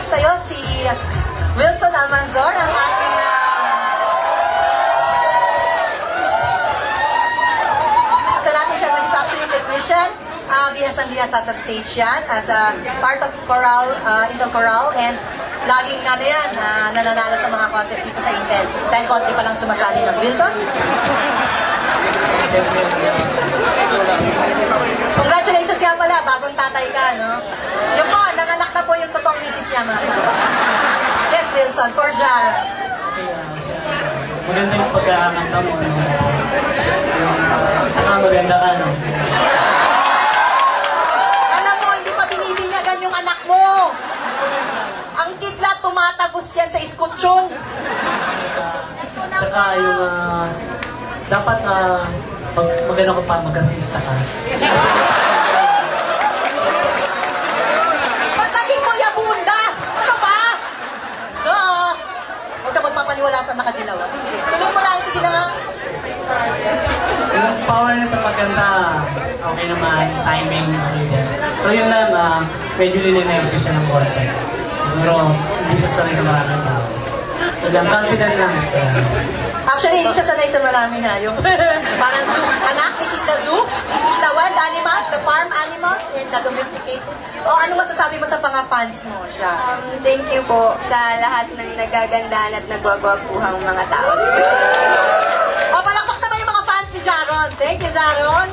sa'yo si Wilson Almanzor, ang ating isa natin siya manufacturing technician. Bihasang-bihasa sa stage yan as a part of Coral, Intel Coral, and laging nananalo sa mga contest dito sa Intel. Dahil konti pa lang sumasali ng Wilson. Congratulations nga pala, bagong tatay ka, no? Yung po, nanganak na po yung totoong misis niya, mga ito. Yes, Wilson, for Jara. Maganda yung pagkakamanta mo, no? Saka maganda ka, no? Alam mo, hindi pa binibinyagan yung anak mo. Ang kidlat, tumatagos yan sa iskutsyon. Saka yung, dapat, maganda ko pa, mag-artista ka. Ba't naging Kuya Bunda? Ano ba? Huwag ka magpapaniwala sa nakadilaw. Sige, tuloy mo lang. Sige na nga. Yung power niya sa pagkanta, okay naman, timing, okay din. So yun lang, medyo lilinay ko siya ng konti. Siguro, hindi siya sanay sa maraming tao. So lang, confident lang. Actually, hindi siya sanay sa marami na. Yung parang zoo. Anak, this is the zoo. This is the wild animals, the farm animals, and the domesticated. O, ano masasabi mo sa mga fans mo siya? Thank you po sa lahat ng nagagandaan at nagwagwapuhang mga tao. O, palakpak naman yung mga fans ni Jaron. Thank you, Jaron.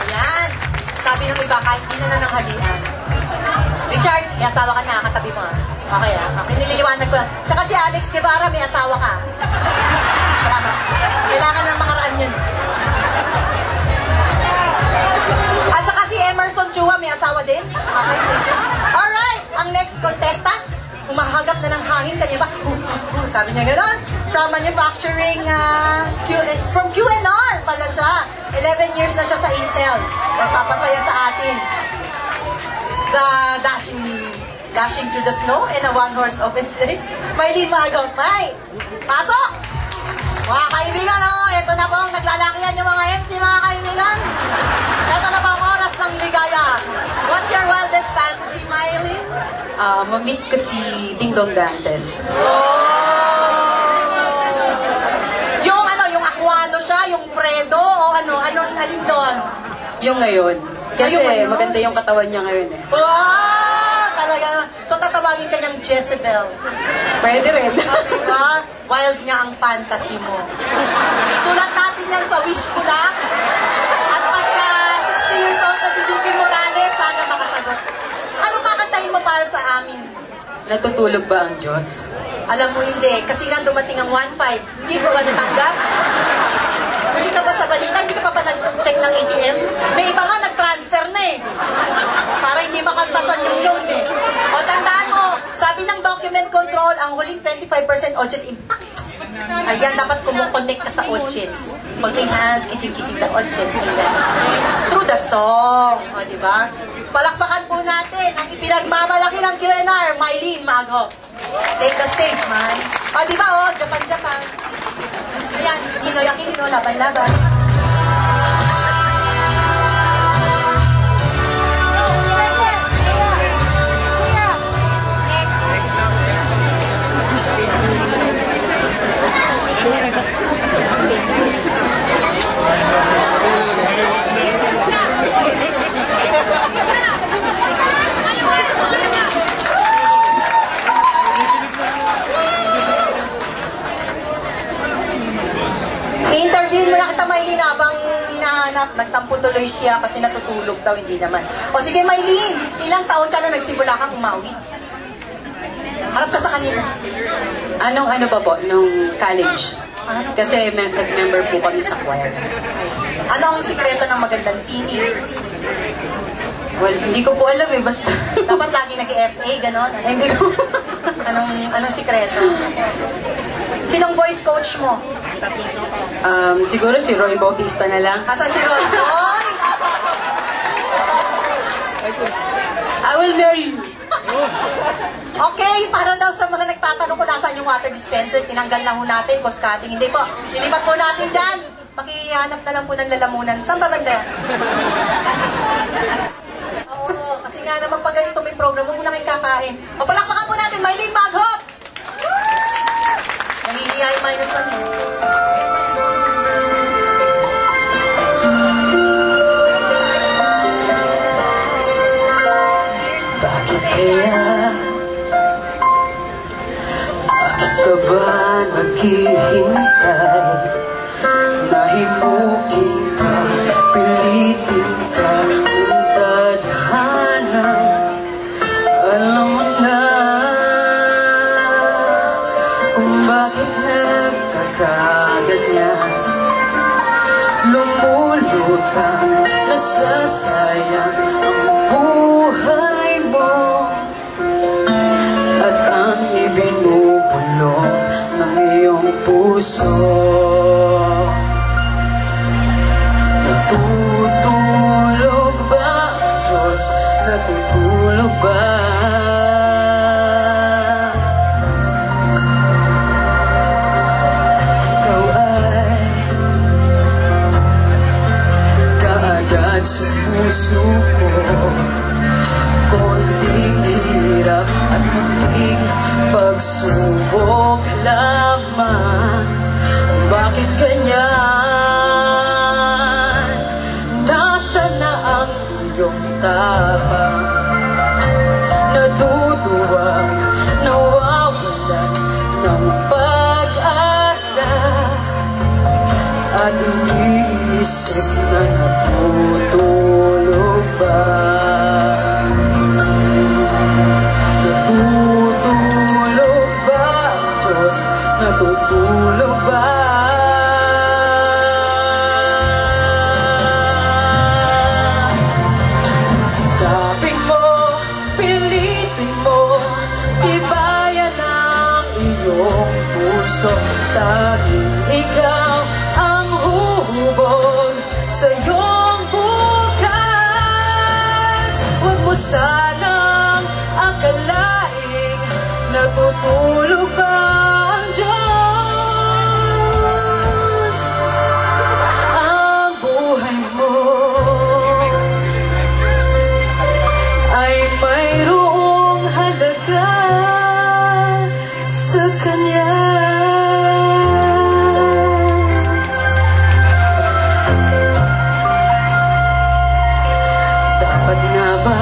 Ayan. Sabi ng iba, kahit hindi na nananghalian. Richard, may asawa ka na, katabi mo. Okay, nililiwanag ko lang. Tsaka si Alex Guevara, may asawa ka. Salamat. Kailangan ng makaraan yun. At saka si Emerson Chua, may asawa din. Okay, thank you. Alright, ang next contestant, umahagap na ng hangin. Kanina ba? Sabi niya gano'n. From manufacturing, from QNR pala siya. 11 years na siya sa Intel. Nagpapasaya sa atin. The dashing through the snow in a one-horse open sleigh. Maylene Magaw. May! Pasok! Mga kaibigan, ito na po ang naglalakihan yung mga MC, mga kaibigan. Ito na po ang oras ng ligaya. ma-meet ko si Ding Dong Dantes. Yung ano, yung Aquano siya, yung Fredo, o ano, alin doon? Yung ngayon. Kasi Yung ngayon? maganda yung katawan niya ngayon eh. Wow! Talaga. So, tatawagin ka niyang Jezebel. Pwede rin. Diba? Wild nga ang fantasy mo. Sulat natin yan sa wish ko lang. At pagka 60 years old na si Vicky Morales, sana makasagot. Ano kakantahin mo para sa amin? Natutulog ba ang Diyos? Alam mo hindi, kasi nga dumating ang 1.5. Hindi mo ba natanggap? Huli ka ba sa balita? Hindi ka pa nag-check ng ATM? May iba nga nag-transfer na eh. Para hindi makaltasan yung loan eh. O tandaan mo, sabi ng document control, ang huling 25% OCHIS impact. Ayan, dapat kumukonect ka sa OCHIS. Pag-ring hands, kising-kising na OCHIS. Through the song. O, diba? Palakpakan po natin ang ipinagmamalaki ng QNR, Mylene Mago. Take the stage, man. O, diba, o, Japan. Ayan, Ninoy Aquino, laban-laban. I-interview mo na kita, Mylene, habang hinahanap. Nagtampo tuloy siya kasi natutulog daw, hindi naman. O sige, Mylene, ilang taon ka na nagsimula kang umawit? Harap ka sa kanila. Anong ano pa po? Nung college. Kasi nag-member po kami sa choir. Ano ang sikreto ng magandang tini? Well, hindi ko po alam eh, basta. Dapat lagi nag-FA, gano'n? Hindi ko. Anong sikreto? Sinong voice coach mo? Siguro si Roy Bautista na lang. Asan si Roy? Roy! I will marry you. Okay, para daw sa mga nagtatanong kung nasaan yung water dispenser, tinanggal na ho natin, cost cutting. Hindi po, nilipat po natin dyan. Pakihanap na lang po ng lalamunan. Saan ba banda? Oo, kasi nga naman pag ganito may program, huwag mo na kayo kakain. Papalakpakan po natin, Mylene Maghop! Nahihiya yung minus 1. Bakit kaya? Bakit ka ba naghihintay? Nahimukin ka, pilitin ka, yung tadhana. Alam mo na kung bakit nagkakaganyan. Lumulutang, nasasayang ang buhay mo at ang ibinubulong ng iyong puso. Natutulog ba ang Diyos? Natutulog ba? Ikaw ay kaagad sa puso ko. Konting hirap at munting pagsubok lamang. Bakit ganyan? Nasaan na ang iyong tapang? Naduduwag, nawawalan ng pag-asa. At iniisip na natutulog ba? Natutulog ba ang Diyos? Natutulog ba? Sikapin mo, pilitin mo, tibayan ang iyong puso. Tanging ikaw ang huhubog sa iyong bukas. Huwag mo sanang akalaing natutulog ba ang Diyos. Ang buhay mo ay mayroong halaga. Dapat nga ba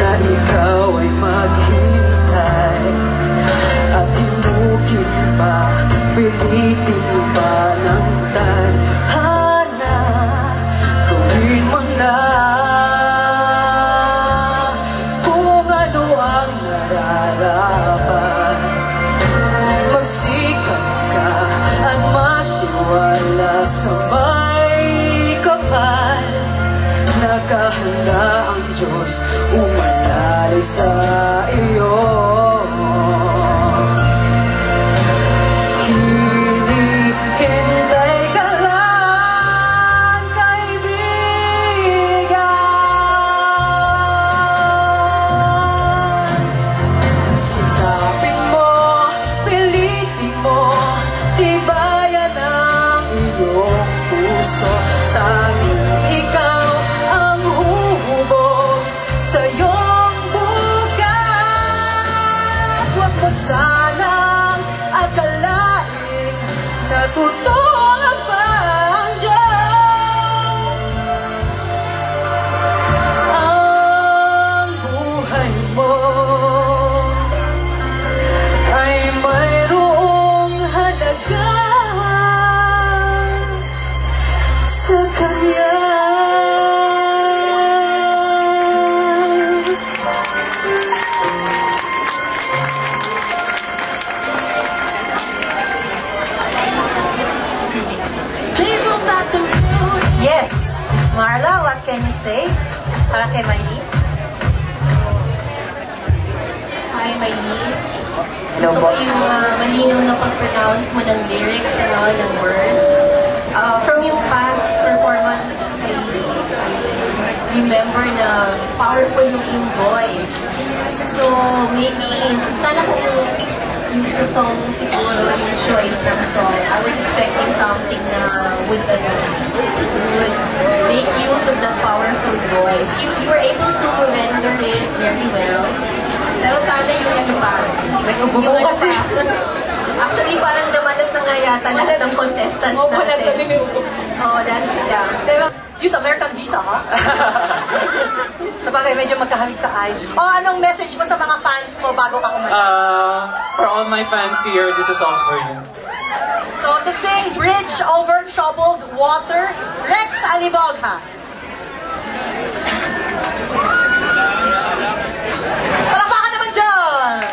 na ikaw ay maghintay at hinugin pa, pilitin pa ng tadhana? Gawin mo na kung ano ang nararapat. Magsikap ka at magtiwala sa may kapal. Nakahanda ang Diyos umalalay sa iyo. Hinihintay ka lang, kaibigan. Sikapin mo, pilitin mo, tibayan ang iyong puso. Tanging ikaw ang huhubog sa iyong bukas. Huwag mo sanang akalain na tutulog pa ang Diyos. Ang buhay mo ay mayroong halaga sa Kanya. Yes, Miss Marla, what can you say? Para kay Maylene. Hi, Maylene. Gusto ko yung malinaw na pag-pronounce mo ng lyrics and ng words. From yung past performance, I remember na powerful yung voice. So, maybe, sana kung yung sa song siguro, yung choice ng song, I was expecting something na would make use of that powerful voice. You were able to render it very well. Pero sana yung ano pa. Yung ano pa. Actually, parang namalat na nga yata lahat ng contestants natin. Oo, that's it. Pero, Use American Visa, ha? Sabagay, medyo magkahamig sa eyes. Anong message mo sa mga fans mo bago ka kumanta? For all my fans here, this is all for you. So, to sing Bridge Over Troubled Water, Rex Alibogha. Palakpakan naman dyan!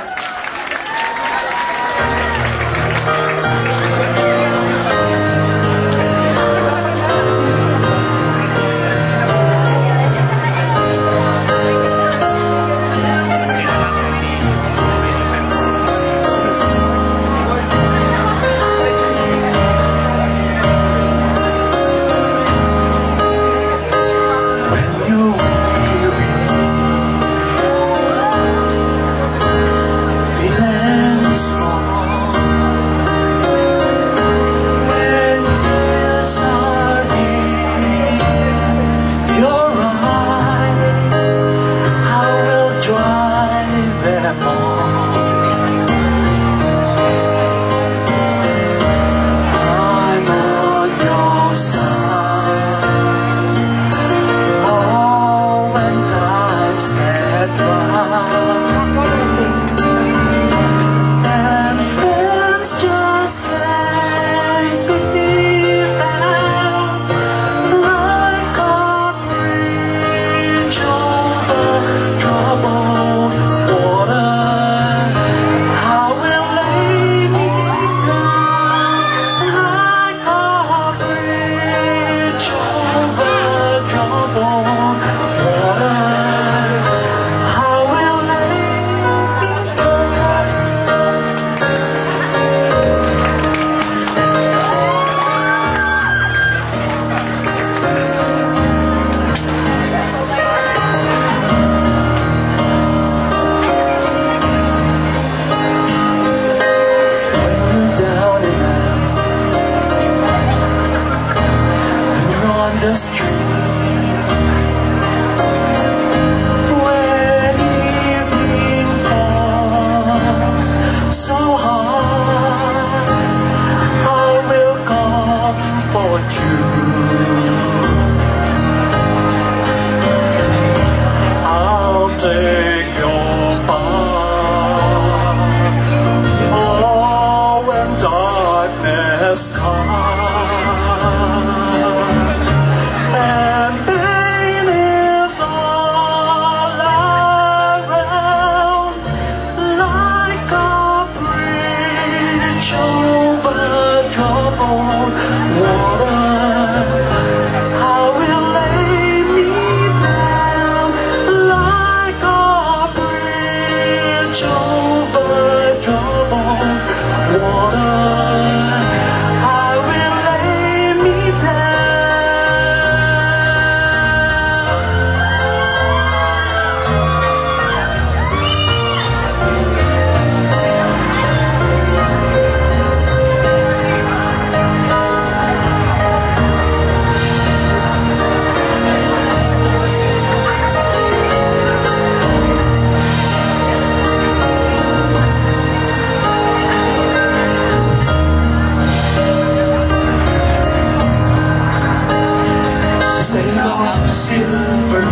of silver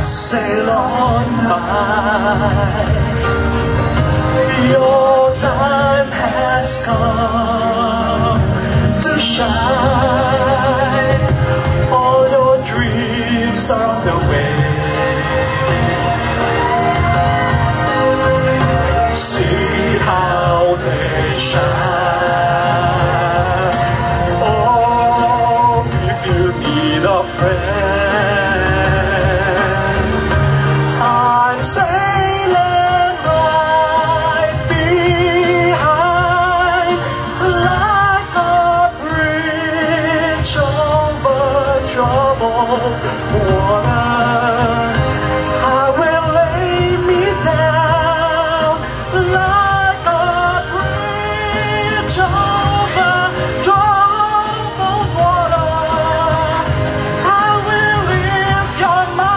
sail on by. Your time has come to shine. All your dreams are on the way. See how they shine. Oh, if you need a friend, I'm sailing right behind, like a bridge over troubled water. I will lay me down like a bridge over troubled water. I will ease your mind.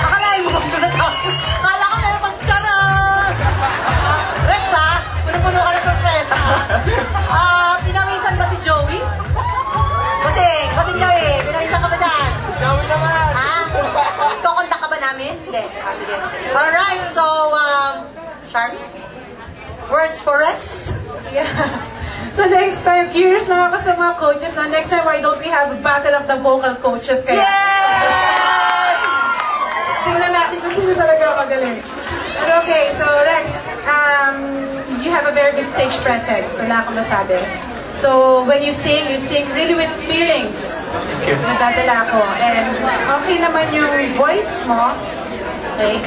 Akalain mo kung natapos. Akala ko meron pang charan. Rex ha, puno-puno ka na sorpresa. Pinawisan ba si Joey? Basing Joey, pinawisan ka ba dyan? Joey naman! Ha? Kukontak ka ba namin? Hindi. Sige. Alright, so, Charmy? Words for Rex? Yeah. So next time, curious na ako sa mga coaches na next time, why don't we have a battle of the vocal coaches kaya? Yes! Tingnan natin kung sino talaga magaling. But okay, so Rex, you have a very good stage presence. Wala akong masabi. So when you sing really with feelings. Thank you. Nadadala ako. And okay naman yung voice mo. Okay?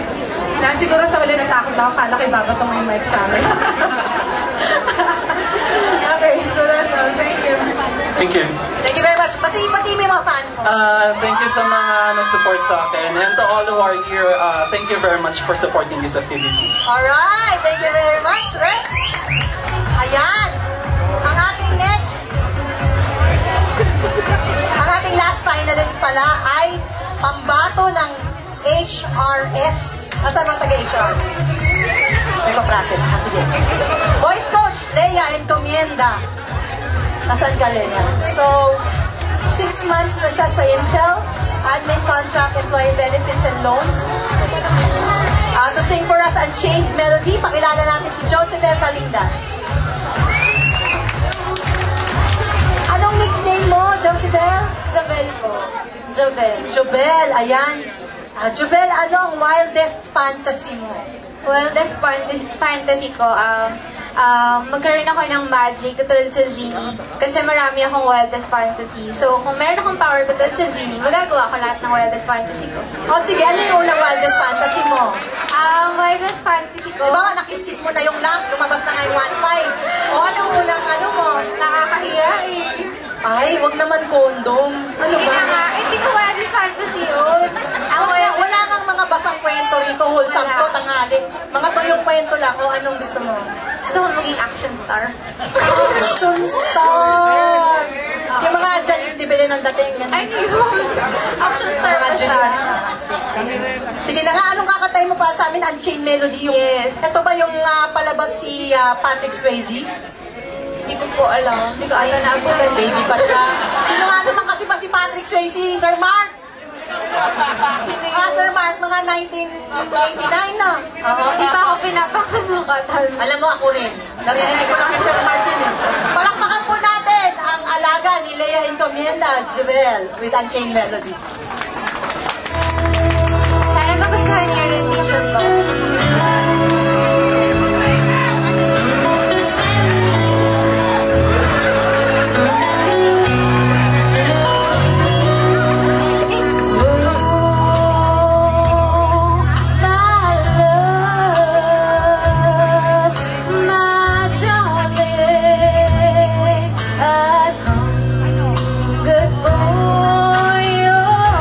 Na siguro sa wala natakot ako, kala ko ibabato mo yung mic sa amin. Okay, so that's all. Thank you. Thank you. Thank you very much. Pati mo yung mga fans mo. Thank you sa mga nag-support sa akin. And to all who are here, thank you very much for supporting this activity. Alright, thank you very much, Rex. Ayan. Ang ating last finalist pala ay pambato ng HRS. Asan mga taga-HR? May pa-process. Sige. Voice coach, Leia Encomienda. Nasaan ka, Leia? So, 6 months na siya sa Intel, admin contract, employee benefits and loans. To sing for us Unchained Melody, pakilala natin si Josebel Calindas. Anong nickname mo, Josebel? Jobel po. Jobel. Jobel, ayan. Jobel, ano ang wildest fantasy mo? Well, this fantasy ko, magkaroon ako ng magic katulad sa Genie. Kasi marami akong wildest fantasy. So, kung meron akong power katulad sa Genie, magagawa ko lahat ng wildest fantasy ko. O sige, ano yung unang wildest fantasy mo? Wildest fantasy ko, Diba, nakis-kiss mo na yung lamp, lumabas na nga yung 1.5. O anong unang ano mo? nakakahiya eh. Ay, wag naman kondom. Ano Hindi na nga, ba? hindi ko wildest fantasy yun. Ang Wala kang mga basang kwento rito, wholesome Wala. to, tanghali. Mga tuyong kwento lang, o anong gusto mo? gusto ko maging action star. Action star! Yung mga Janice de Belen ang dating. ganun. Ano yun? Action star Mga pa siya. Janice. Sige na nga, anong kakatay mo pa sa amin? Unchained Melody. Yung, Yes. Ito ba yung palabas si Patrick Swayze? Hindi ko po alam. Hindi ko ata naabutan. Baby pa siya. Sino nga naman kasi ba si Patrick Swayze? Sir Mark? Sino Sir Mark, mga 1989 na. Hindi pa ako pinapakanukatal. Alam mo, ako rin. Narinig ko lang kay Sir Mark yun eh. Palakpakan po natin ang alaga ni Leia Encomienda, Jubel, with Unchained Melody. Sana magustuhan niyo yung rendition ko. Good for your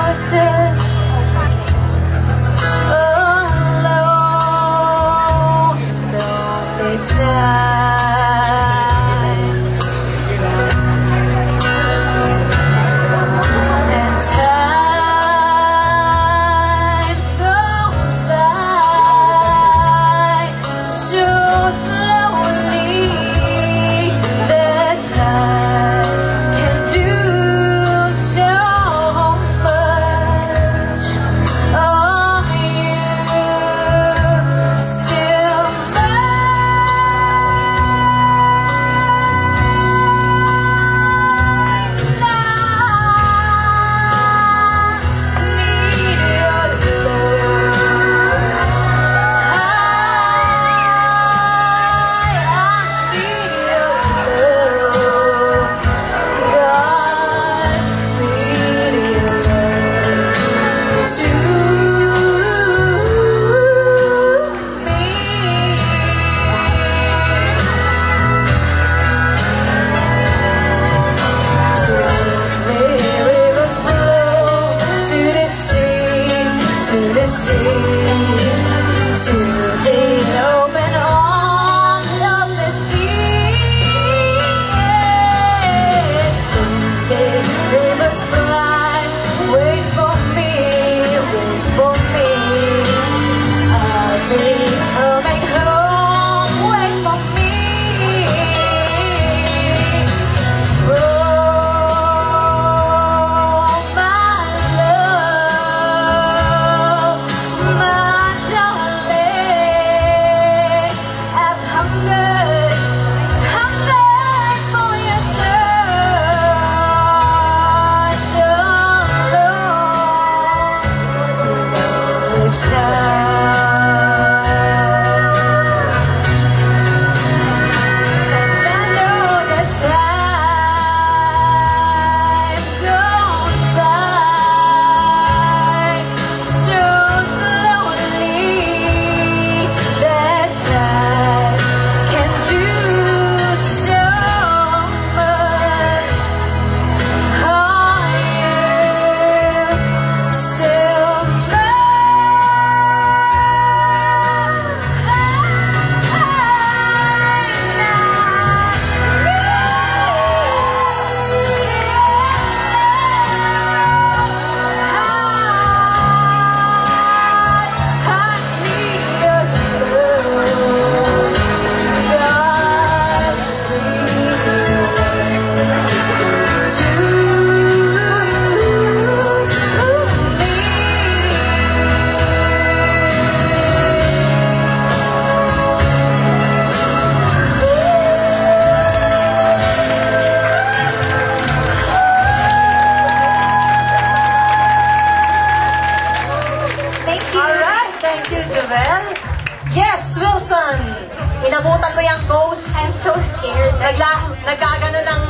Nagkagano ng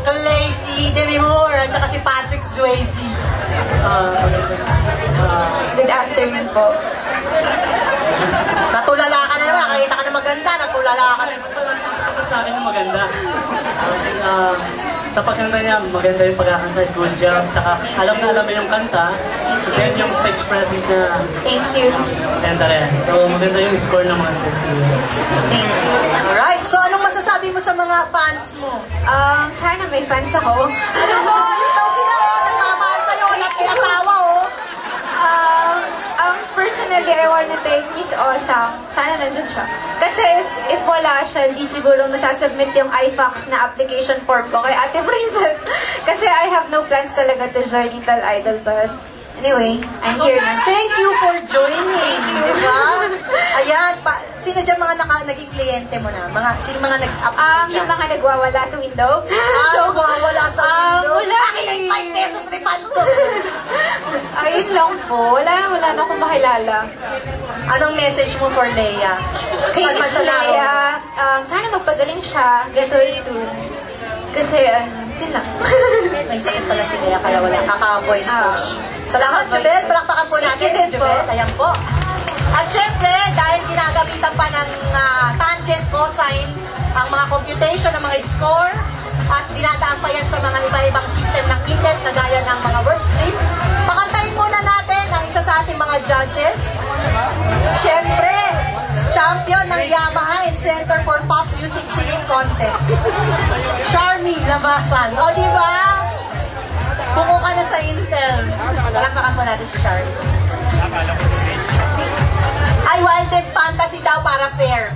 Clay si Demi Moore at saka si Patrick Swayze. Good afternoon po. Natulala ka na naman, nakita ka na maganda, natulala ka na. Sa akin yung maganda. Sa pagkanta niya, maganda yung pagkakanta, good job. Tsaka alam na alam mo yung kanta, then yung stage presence niya, Thank you. maganda rin. So maganda yung score ng mga text niya. Thank you. Alright, so anong masasabi mo sa mga fans mo? Sana may fans ako. Ano mo? Yun daw sila, nagmamahal sa'yo, walang kinasawa, Personally, I wanna thank Miss Osang. Sana nandiyan siya. Kasi if wala siya, hindi siguro masasubmit yung iFax na application form ko kay Ate Princess. Kasi I have no plans talaga to join Little Idol. But anyway, I'm here na. Thank you for joining. Thank you. Diba? Ayan, sino dyan mga naging kliyente mo na? Sino mga nag-appreciate Yung mga nagwawala sa window. Wala sa window. Wala. Akin ay 5 pesos refund ko. Ayun lang po. Wala na akong makilala. Anong message mo for Leia? Kay Saan pa Miss siya laro? Leia, sana magpagaling siya. Get well soon. Kasi, yun lang. May sayo pala si Leia, kaya wala kaka-voice coach. Salamat, Jubel. Palakpakan po natin si Jubel. Ayan po. At syempre, dahil ginagamitan pa ng tangent, cosine, ang mga computation ng mga score, at dinadaan pa yan sa mga iba-ibang system ng internet na gaya ng mga workstream, pakantayin muna natin ang isa sa ating mga judges. Syempre, champion ng Yamaha and Center for Pop Music Singing Contest. Charmy Labasan. O, di ba? Buko ka na sa Intel. Palakpakan po natin si Charmy. Ay, wildest fantasy daw para fair.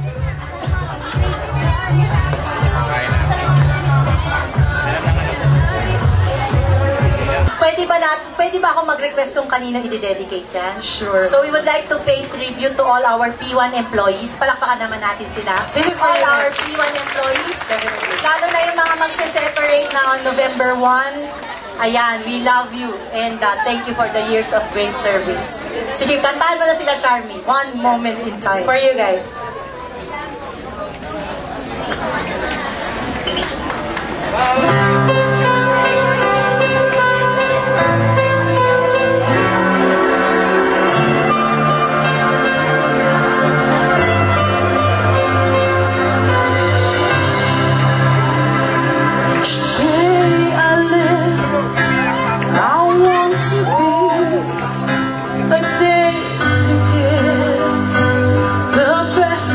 Pwede ba ako mag-request kung kanino i-dedicate yan? Sure. So we would like to pay tribute to all our P1 employees. Palakpakan naman natin sila. All our P1 employees. Lalo na yung mga magse-separate na on November 1. Ayan, we love you. And thank you for the years of great service. Sige, kantahan mo na sila, Charmy. One moment in time. For you guys. A day to give the best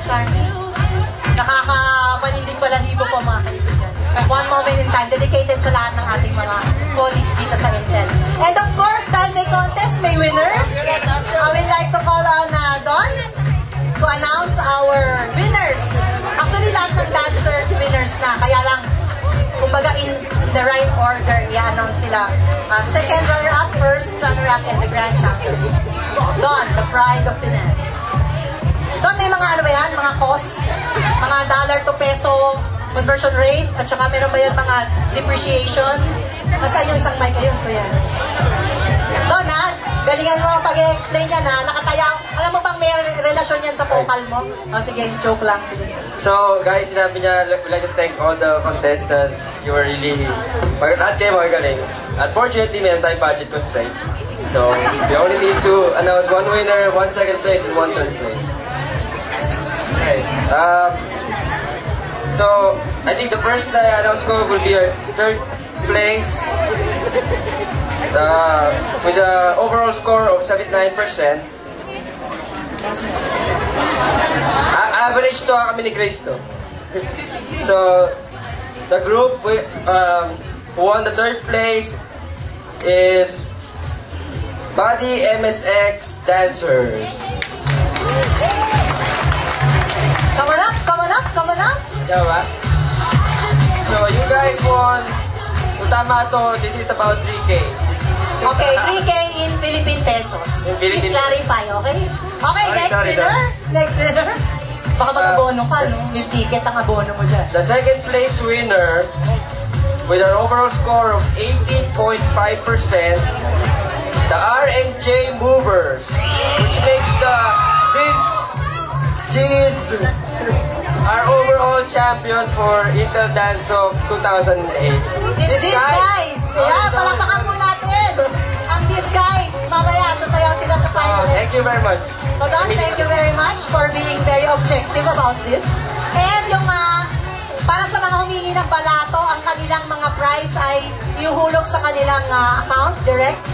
Charmy. Nakakapanindig balahibo po mga kaibigan. One moment in time, dedicated sa lahat ng ating mga colleagues dito sa Intel. And of course, dahil may contest, may winners. I would like to call on Don to announce our winners. Actually, lahat ng dancers, winners na. Kaya lang, kumbaga in the right order, i-announce sila. Second runner-up, first runner-up, and the grand champion. Don, the pride of finance. Don, may mga ano ba yan? Mga cost? Mga dollar to peso conversion rate? At saka meron ba yan mga depreciation? Masaan yung isang mic ayun, kuya? Don, ha? Galingan mo ang pag-i-explain yan, ha? Nakataya. Alam mo bang may relasyon yan sa vocal mo? O, sige, joke lang. Sige. So, guys, sinabi niya, we'd like to thank all the contestants. You were really... Lahat kayo magaling. Unfortunately, meron tayong budget constraint. So, we only need to announce one winner, one second place, and one third place. Okay. So, I think the first announce ko will be our third place. With an overall score of 79%. Average to kami ni Grace to. So, the group who won the third place is Body MSX Dancers. Come on up, come on up, come on up. Diba? So, you guys won. Kung tama to, this is about 3K. Okay, 3K in Philippine pesos. Please clarify, okay? Okay, next winner. Next winner. Baka mag-abono ka, no? May ticket ang abono mo dyan. The second place winner with an overall score of 18.5%, the R&J Movers, which makes this our overall champion for Intel Dance of 2008. These guys! Yeah, palakpakan po natin! Ang these guys! Mamaya, sasayaw sila sa finalist. Thank you very much. So Don, thank you very much for being very objective about this. And yung para sa mga humingi ng balato, ang kanilang mga prize ay iuhulog sa kanilang account direct.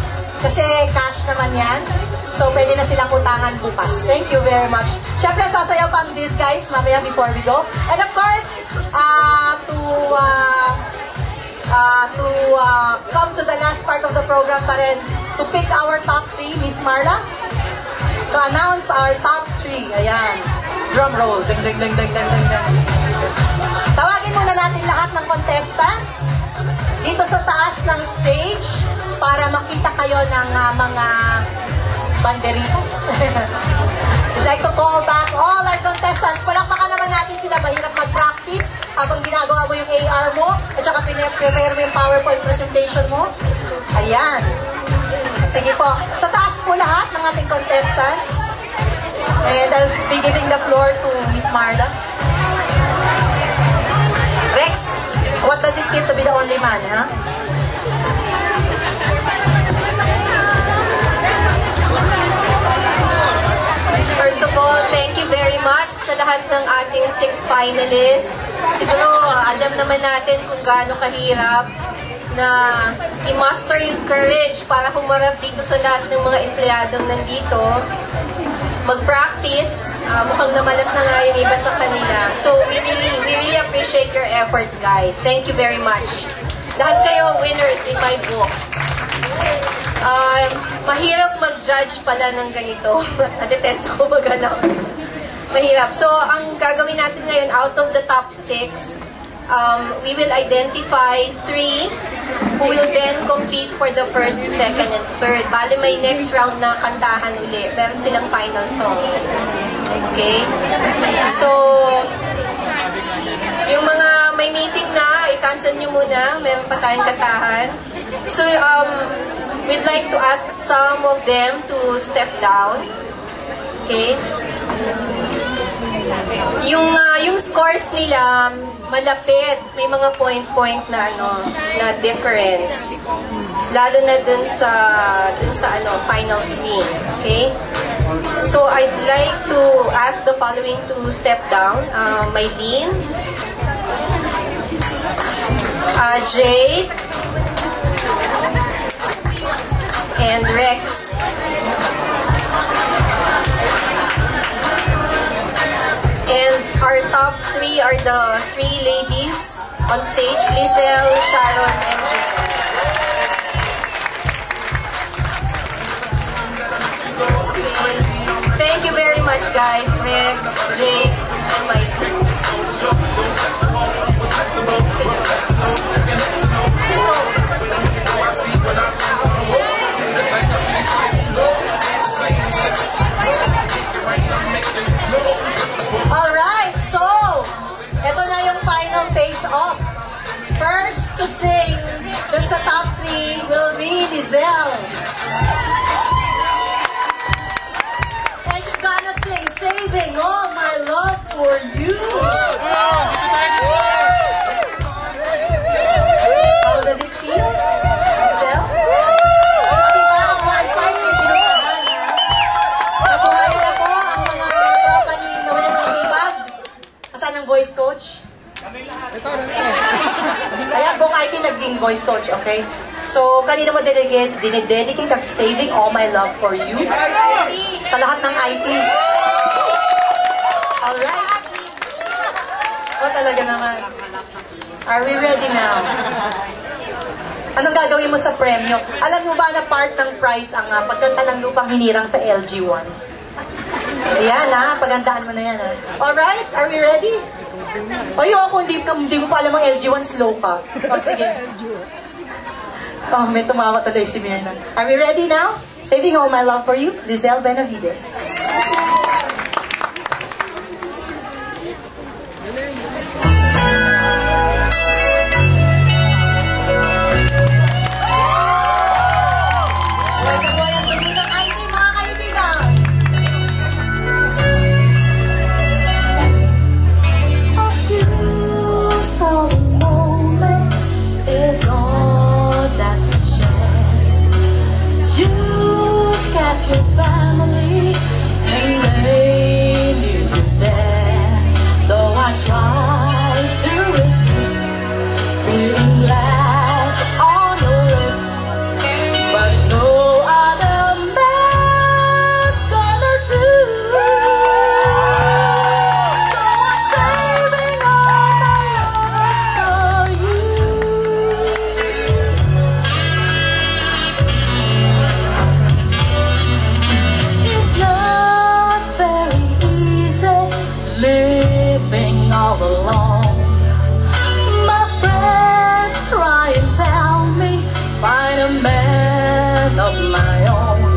Kasi cash naman yan. So pwede na silang utangan bukas. Thank you very much. Siyempre, sasayaw pa ang these guys mamaya before we go. And of course, to come to the last part of the program pa rin, to pick our top 3, Miss Marla. To announce our top 3. Ayan. Drum roll. Ding, ding, ding, ding, ding, ding, ding. Tawagin muna natin lahat ng contestants dito sa taas ng stage para makita kayo ng mga banderitas. We'd like to call back all our contestants. Palakpakan naman natin sila. Mahirap mag-practice habang ginagawa mo yung AR mo at saka prepare mo yung PowerPoint presentation mo. Ayan. Sige po. Sa taas po lahat ng ating contestants. And I'll be giving the floor to Miss Marla. Rex, what does it mean to be the only man, ha? First of all, thank you very much sa lahat ng ating 6 finalists. Siguro, alam naman natin kung gaano kahirap na i-master yung courage para humarap dito sa lahat ng mga empleyadong nandito. Mag-practice, mukhang namalat na nga yung iba sa kanila. So, we really appreciate your efforts, guys. Thank you very much. Lahat kayo winners in my book. Mahirap mag-judge pala ng ganito. Natitense ako mag-announce. Mahirap. So, ang gagawin natin ngayon, out of the top 6, we will identify 3 who will then compete for the first, second, and third. Bale, may next round na kantahan uli. Meron silang final song. Okay? So, yung mga may meeting na, i-cancel nyo muna. Meron pa tayong kantahan. So, we'd like to ask some of them to step down. Okay? Yung scores nila malapit, may mga point na difference. Lalo na dun sa final 3, okay? So I'd like to ask the following to step down. Maylene, Jay, and Rex. And are the three ladies on stage, Lizelle, Sharon, and June. Thank you very much, guys. Rex, Jake, and Mike. Alright, so, ito na yung final face-off. First to sing dun sa top 3 will be Lizelle. And she's gonna sing Saving All My Love For You. How does it feel, Lizelle? Diba, ang wifi may binukahan, ha? Nabuhayan na po ang mga tropa ni Noel Masibag. Asan ang voice coach? Ayan, buong IT naging voice coach, okay? So, kanina mo dinededicate at Saving All My Love For You sa lahat ng IT. Alright. O, talaga naman. Are we ready now? Anong gagawin mo sa premyo? Alam mo ba na part ng prize ang pagkanta ng Lupang Hinirang sa LG1? Yan ha, pagandaan mo na yan ha. Alright, are we ready? Ayoko, hindi mo pa alam ang LG1, slow ka. O sige. Oh, may tumawa tuloy si Mirna. Are we ready now? Saving All My Love For You, Lizelle Benavides. Your family, and they knew you there. Though I tried to resist being last on your lips, but no other man's gonna do. So I'm saving all my love for you. Living all alone. My friends try and tell me find a man of my own,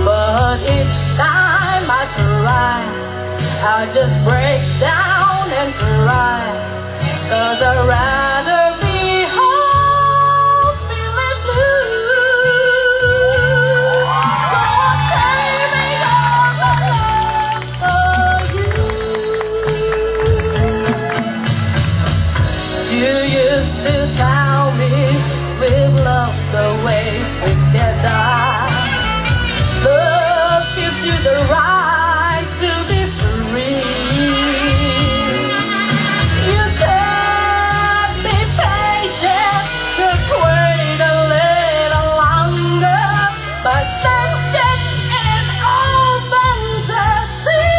but each time I try, I just break down and cry, 'cause I'd rather be home feeling blue. So I'm saving all my love for you. You used to tell me we've loved the way together. Love gives you the right to be free. You said be patient, just wait a little longer, but that's just an old fantasy.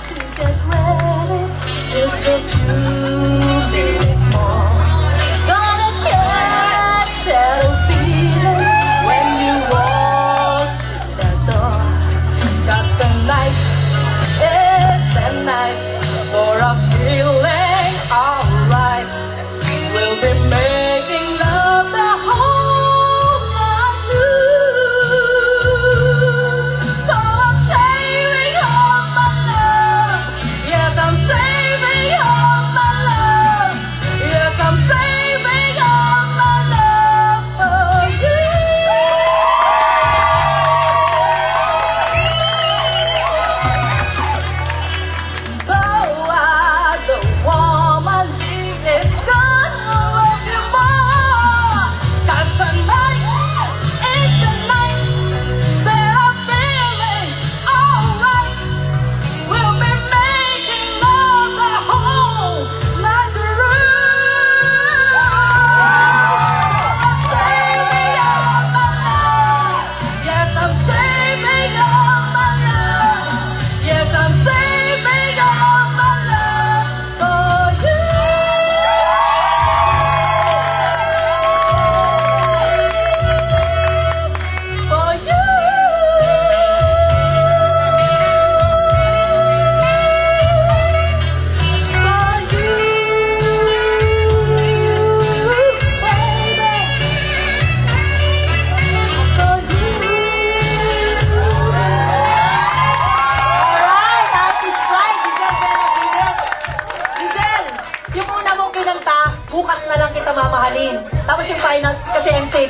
To get ready, just a few minutes more. Gonna get that feeling when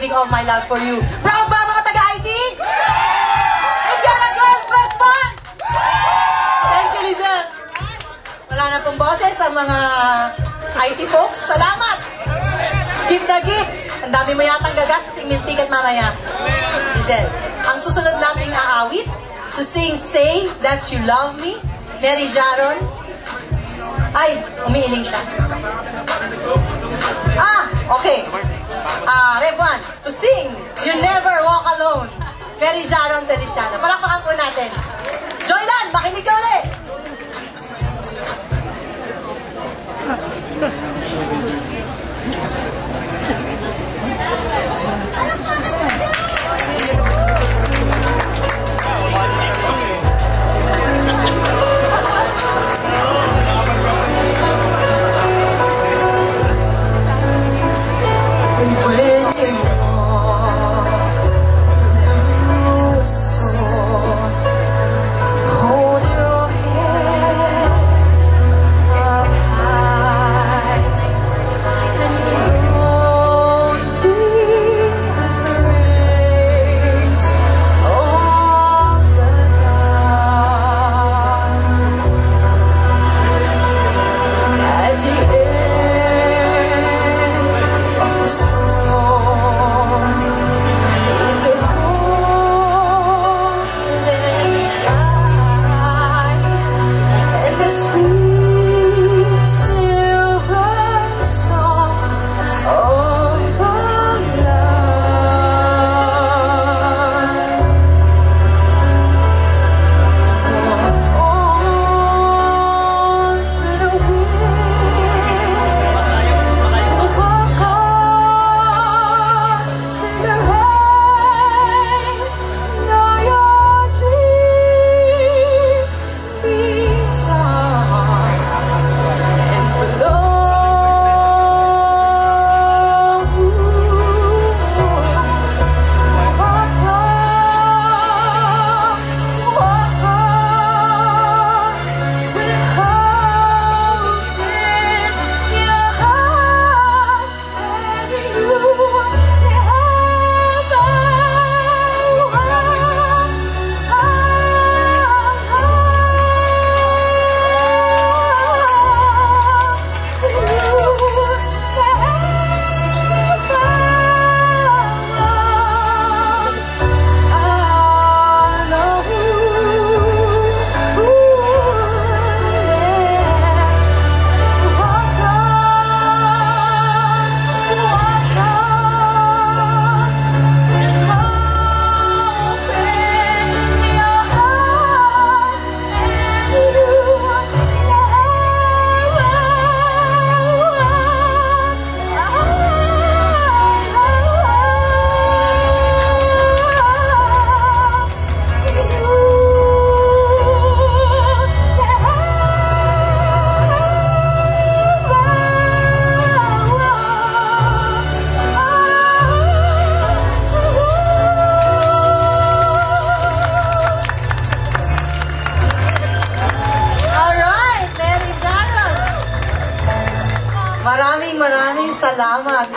giving all my love for you. Proud ba mga taga-IT? If you're a girl, press 1! Thank you, Lizelle. Wala na pong boses ang mga IT folks. Salamat! Give the gift. Ang dami mo yatang gagastos yung meal ticket mamaya. Lizelle, ang susunod nating aawit to sing Say That You Love Me, Mary Jaron. Ay, umiiling siya. Okay. Rev 1, to sing You Never Walk Alone, Mary Jaron Feliciano. Palakpakan po natin. Joylan, makinig ka ulit. Maraming salamat.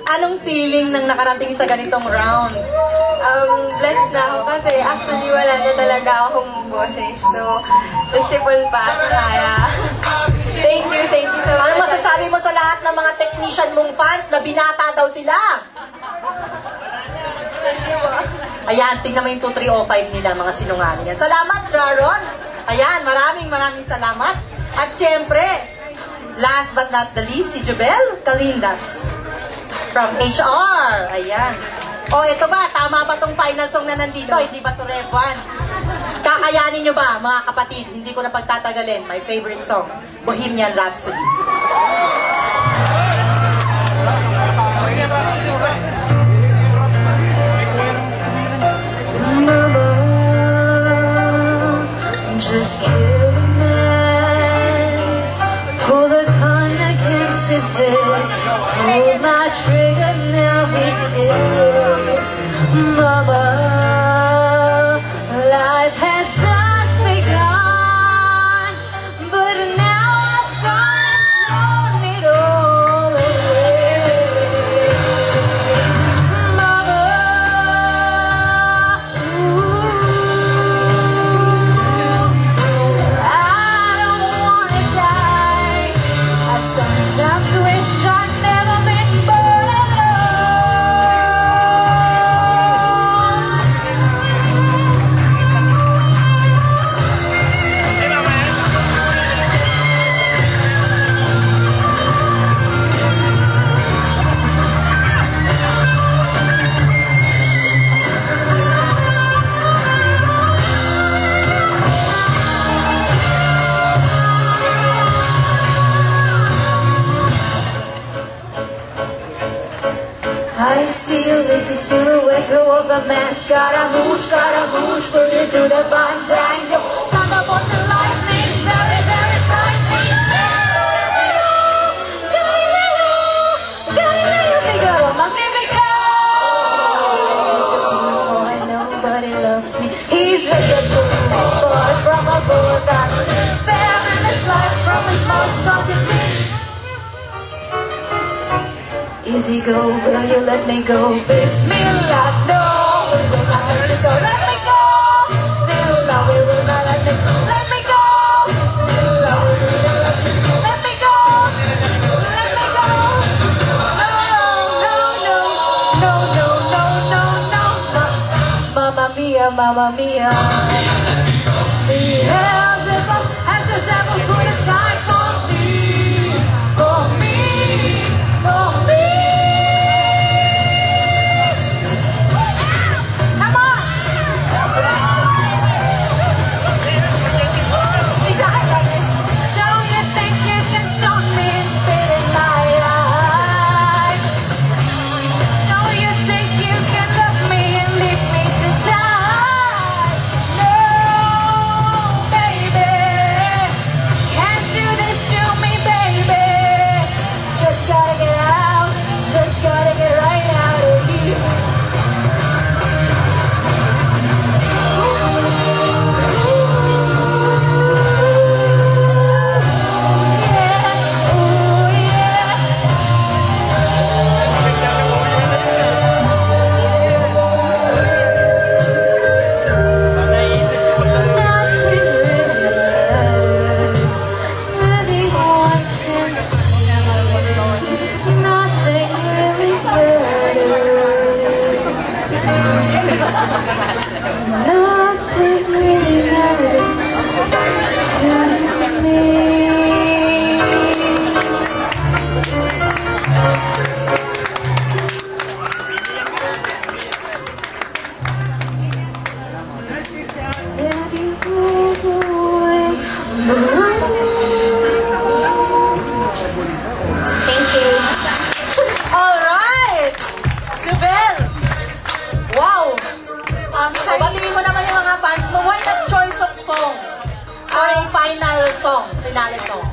Anong feeling nang nakarating sa ganitong round? Blessed na ako kasi actually wala na talaga akong boses. So, sipon pa sa kaya. Thank you so much. Ano masasabi mo sa lahat ng mga technician mong fans na binata daw sila? Ayan, tingnan mo yung 2305 nila, mga sinungaling yan. Salamat, Sharon. Ayan, maraming salamat. At syempre, last but not the least, si Jubel Calindas from HR. Ayan. O, ito ba? Tama ba tong final song na nandito? Hindi ba to Rev 1? Kakayanin nyo ba, mga kapatid? Hindi ko na pagtatagalin. My favorite song, Bohemian Rhapsody. Just kill a man for the gun against his head. Pulled my trigger, now he's dead. Mama, life had just begun, but now I've gone and thrown it all away. man. Scaramouche, put it to the bang, bang, yo. Thunderbolts and lightning, very, very frightening. Galileo, Figaro, Magnifico. Just a fool boy, nobody loves me. He's just a fool boy from a boy that sparing his life from his monstrosity. Easy go, will you let me go? Bismillah, no, we will not let you go. Let me go. Still, no, we will not let you go. Let me go. Bismillah, we will not let you go. Let me go. Let me go. No. Mamma mia, mamma mia. Beelzebub has the devil put aside for me. For me. For me.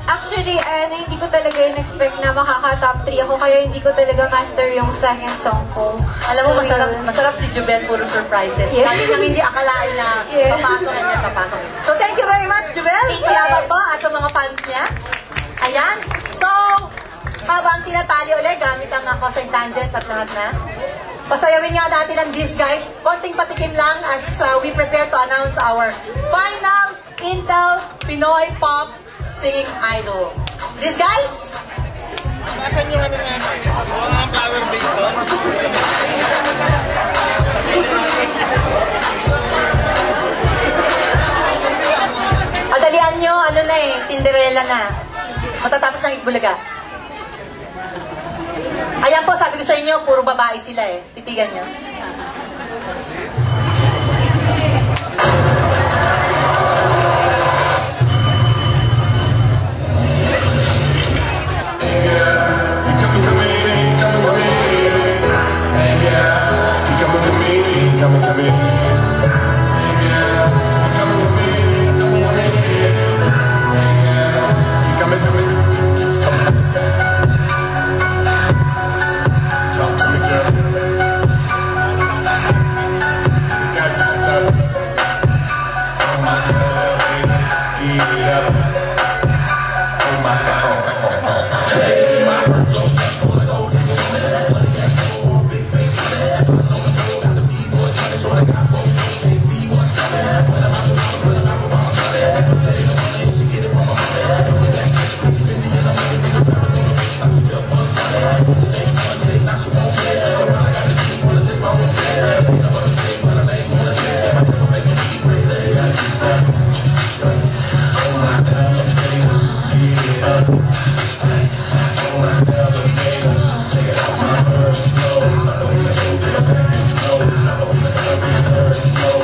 Actually, hindi ko talaga in-expect na makaka-top 3 ako, kaya hindi ko talaga master yung second song ko. Alam mo, masarap si Jubel, puro surprises. Yes. Lagi nang hindi akalain na papasok. So, thank you very much, Jubel. Salamat po at sa mga fans niya. Ayan. So, habang tinatali ulit, gamit ang cosine tangent at lahat na. Pasayawin nga natin ang this, guys. Konting patikim lang as we prepare to announce our final Intel Pinoy Pop Singing Idol. These guys? Nasaan yung ano natin? Mga flower base doon? Adalian nyo, ano na eh, Tinderella na. Matatapos ng Itbulaga. Ayan po, sabi ko sa inyo, puro babae sila eh. Titigan nyo. No.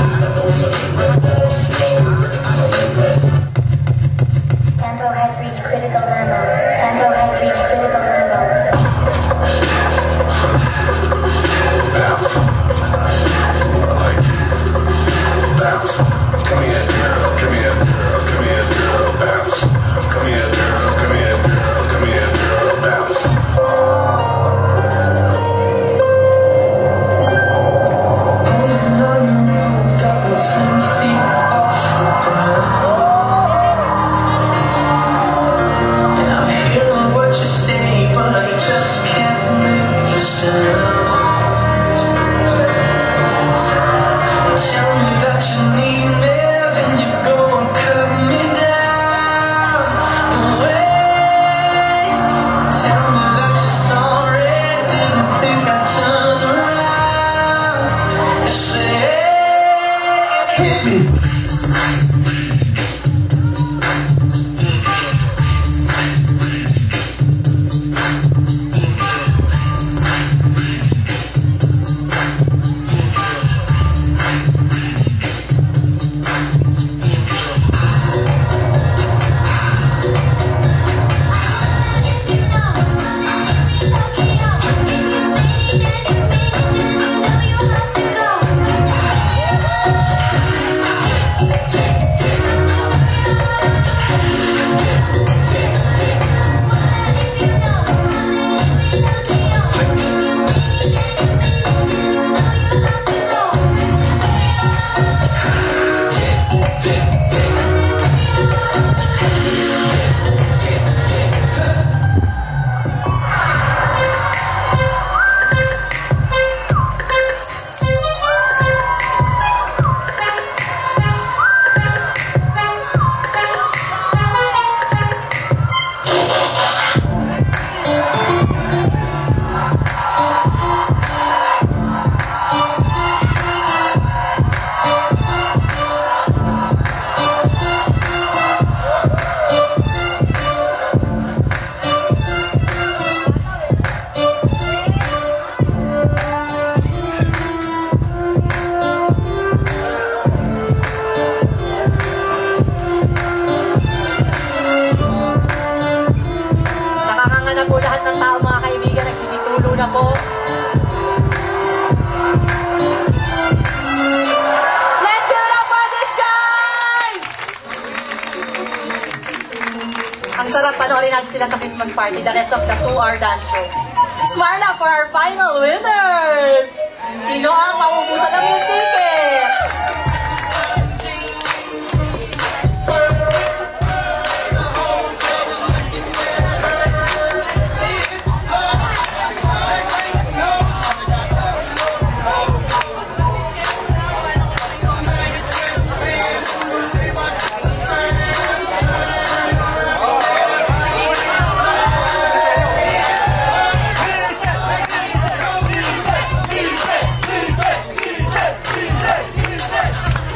na po lahat ng tao, mga kaibigan, nagsisitulo na po. Let's give it up for this, guys! Ang sarap, panoorin natin sila sa Christmas party, the rest of the 2-hour dance show. Smarla for our final winners! Sino ang maubusan ng yung ticket?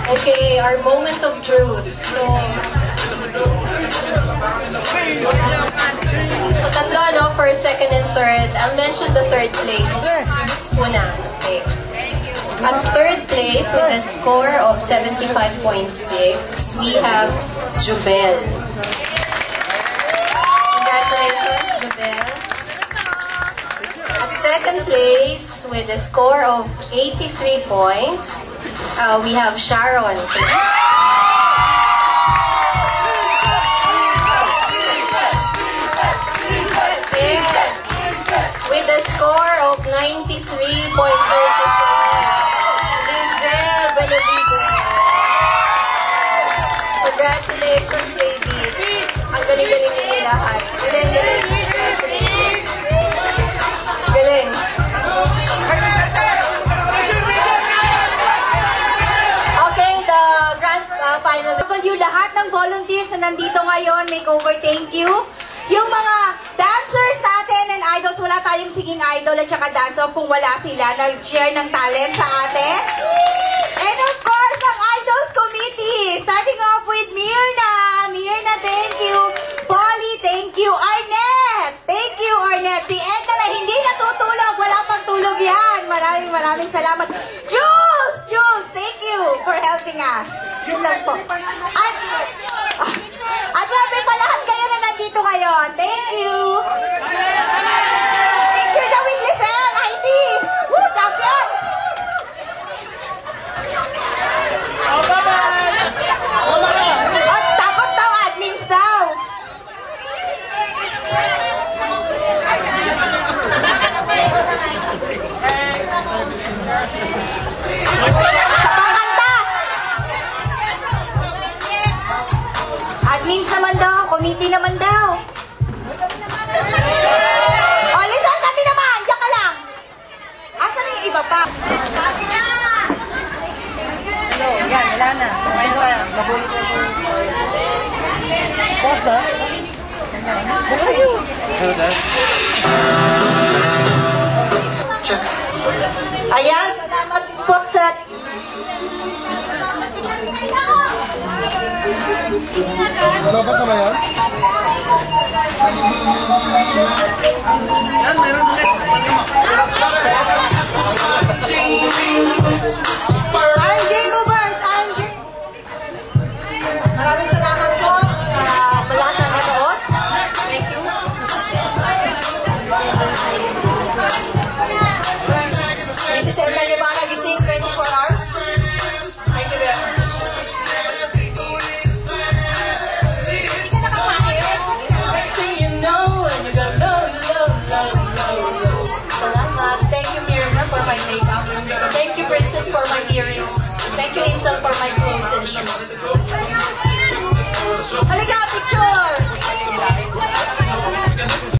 Okay, our moment of truth. So tatlo, no, for second and third. I'll mention the third place. Una. Okay. At third place, with a score of 75.6, we have Jubel. Congratulations, Jubel. At second place, with a score of 83 points, we have Sharon. With a score of 93.35, Lizelle Benavides. Congratulations, ladies. Ang galing-galing niyo lahat. Galing-galing. Congratulations. Galing. Lahat ng volunteers na nandito ngayon, makeover, thank you. Yung mga dancers natin and idols, wala tayong singing idol at saka dance-off kung wala sila nag-share ng talent sa atin. And of course, ang idols committee, starting off with Mirna. Mirna, thank you. Polly, thank you. Arnett, thank you, Arnett. Si Edna na hindi natutulog, wala pang tulog yan. Maraming salamat. Jules, thank you for helping us. Yun lang po. At syempre pa lahat kayo na nandito ngayon. Thank you. Picture daw with Lizelle, Heidi. Woo, champion. At dapat daw, admins daw. Admins naman daw, committee naman daw. O, listen, kami naman, diyan ka lang. Asan na yung iba pa? Hello, yan, wala na. Kumain pa. Basta? Ayan, salamat po sa Dapat na ba yan? Yan, meron ulit.